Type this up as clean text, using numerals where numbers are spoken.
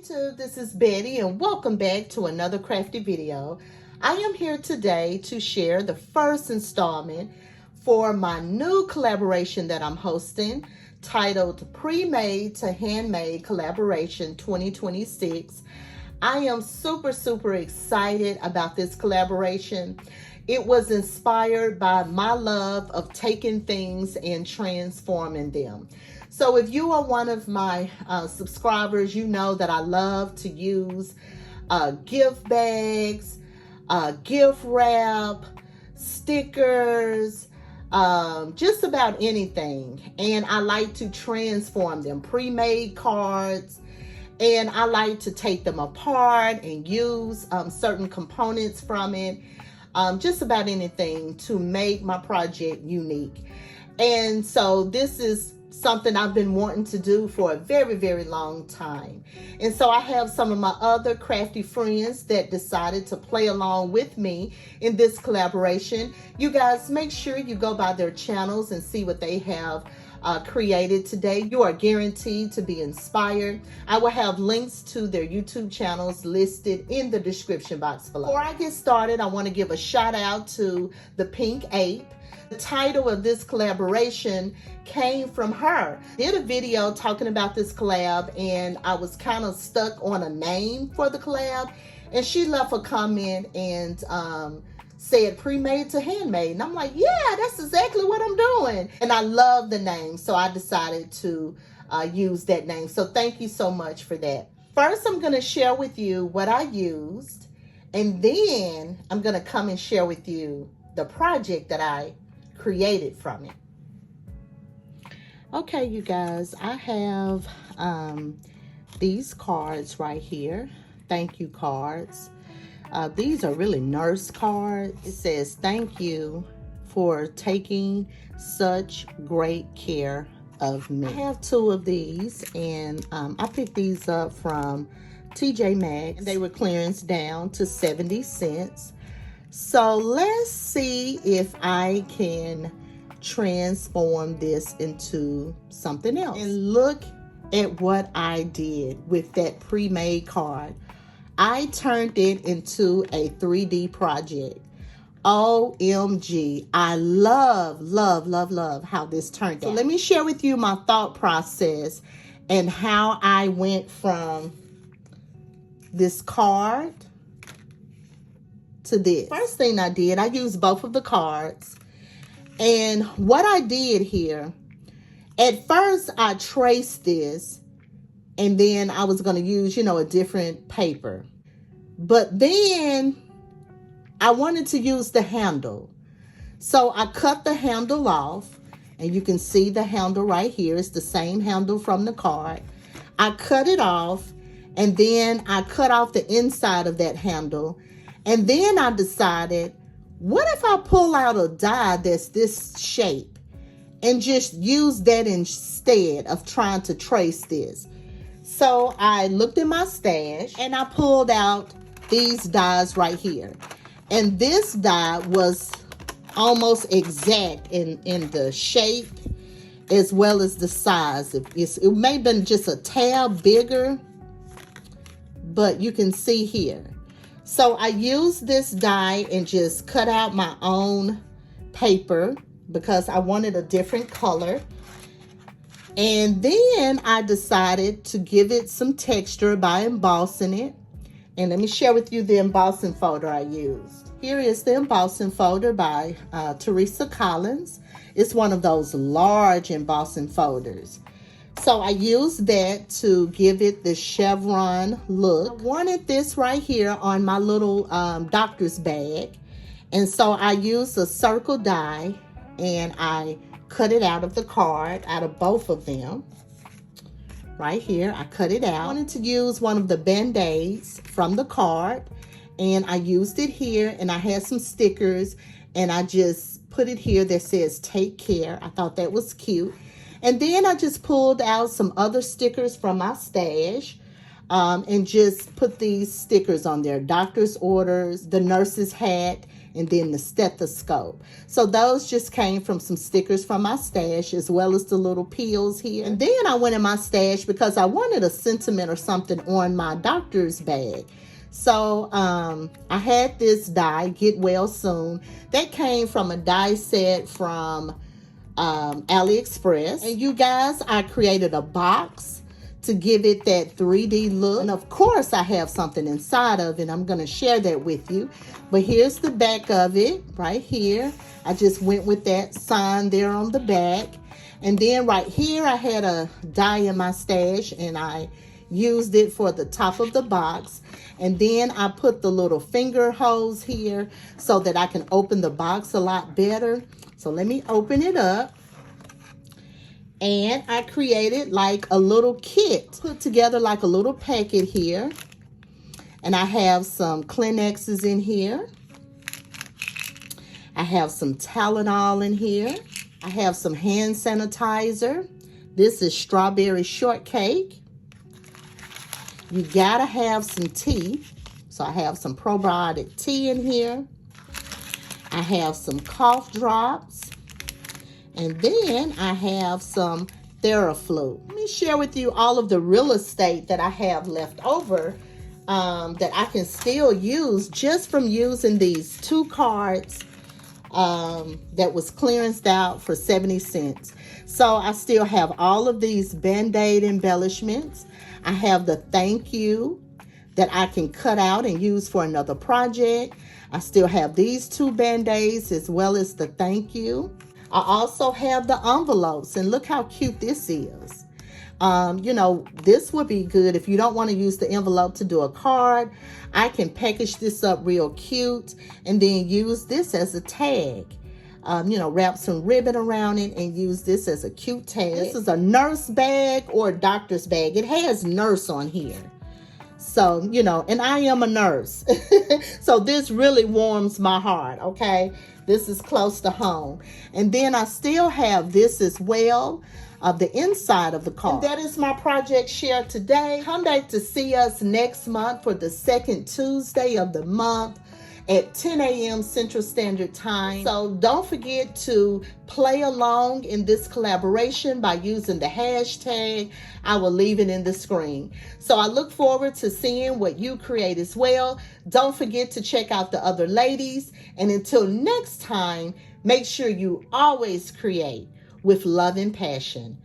YouTube, this is Betty and welcome back to another crafty video. I am here today to share the first installment for my new collaboration that I'm hosting titled Pre-Made to Handmade Collaboration 2026. I am super excited about this collaboration. It was inspired by my love of taking things and transforming them. So if you are one of my subscribers, you know that I love to use gift bags, gift wrap, stickers, just about anything. And I like to transform them, pre-made cards, and I like to take them apart and use certain components from it, just about anything to make my project unique. And so this is something I've been wanting to do for a very long time. And so I have some of my other crafty friends that decided to play along with me in this collaboration. You guys make sure you go by their channels and see what they have created today. You are guaranteed to be inspired. I will have links to their YouTube channels listed in the description box below. Before I get started, I want to give a shout out to the Pink Ape. The title of this collaboration came from her. I did a video talking about this collab and I was kind of stuck on a name for the collab, and she left a comment and said pre-made to handmade, and I'm like, yeah, that's exactly what I'm doing. And I love the name, so I decided to use that name. So thank you so much for that. First, I'm going to share with you what I used, and then I'm going to come and share with you the project that I created from it. Okay, you guys, I have these cards right here, thank you cards. These are really nurse cards. It says, thank you for taking such great care of me. I have two of these, and I picked these up from TJ Maxx. They were clearance down to 70 cents. So let's see if I can transform this into something else. And look at what I did with that pre-made card. I turned it into a 3D project. OMG. I love how this turned out. So let me share with you my thought process and how I went from this card to this. First thing I did, I used both of the cards. And what I did here, at first I traced this, and then I was going to use, a different paper. But then I wanted to use the handle. So I cut the handle off, and you can see the handle right here. It's the same handle from the card. I cut it off, and then I cut off the inside of that handle. And then I decided, what if I pull out a die that's this shape and just use that instead of trying to trace this? So I looked in my stash and I pulled out these dies right here. And this die was almost exact in the shape as well as the size. It may have been just a tad bigger, but you can see here. So I used this die and just cut out my own paper because I wanted a different color. And then I decided to give it some texture by embossing it. And let me share with you the embossing folder I used. Here is the embossing folder by Teresa Collins. It's one of those large embossing folders. So I used that to give it the chevron look. I wanted this right here on my little doctor's bag. And so I used a circle die and I cut it out of the card, out of both of them. Right here, I cut it out. I wanted to use one of the band-aids from the card, and I used it here, and I had some stickers, and I just put it here that says take care. I thought that was cute. And then I just pulled out some other stickers from my stash and just put these stickers on there. Doctor's orders, the nurse's hat, and then the stethoscope. So those just came from some stickers from my stash, as well as the little pills here. And then I went in my stash because I wanted a sentiment or something on my doctor's bag. So I had this die, Get Well Soon. That came from a die set from AliExpress. And you guys, I created a box to give it that 3D look. And of course, I have something inside of it. I'm going to share that with you. But here's the back of it right here. I just went with that sign there on the back. And then right here, I had a die in my stash, and I used it for the top of the box. And then I put the little finger holes here so that I can open the box a lot better. So let me open it up. And I created like a little kit, put together like a little packet here. And I have some Kleenexes in here. I have some Tylenol in here. I have some hand sanitizer. This is strawberry shortcake. You gotta have some tea. So I have some probiotic tea in here. I have some cough drops. And then I have some Theraflu. Let me share with you all of the real estate that I have left over that I can still use just from using these 2 cards that was clearanced out for 70 cents. So I still have all of these Band-Aid embellishments. I have the thank you that I can cut out and use for another project. I still have these 2 Band-Aids as well as the thank you. I also have the envelopes, and look how cute this is. You know, this would be good if you don't want to use the envelope to do a card. I can package this up real cute and then use this as a tag. You know, wrap some ribbon around it and use this as a cute tag. This is a nurse bag or a doctor's bag. It has nurse on here. So, you know, and I am a nurse. So this really warms my heart, okay? This is close to home. And then I still have this as well, the inside of the card. And that is my project share today. Come back to see us next month for the second Tuesday of the month at 10 a.m. Central Standard Time. So don't forget to play along in this collaboration by using the hashtag. I will leave it in the screen. So I look forward to seeing what you create as well. Don't forget to check out the other ladies. And until next time, make sure you always create with love and passion.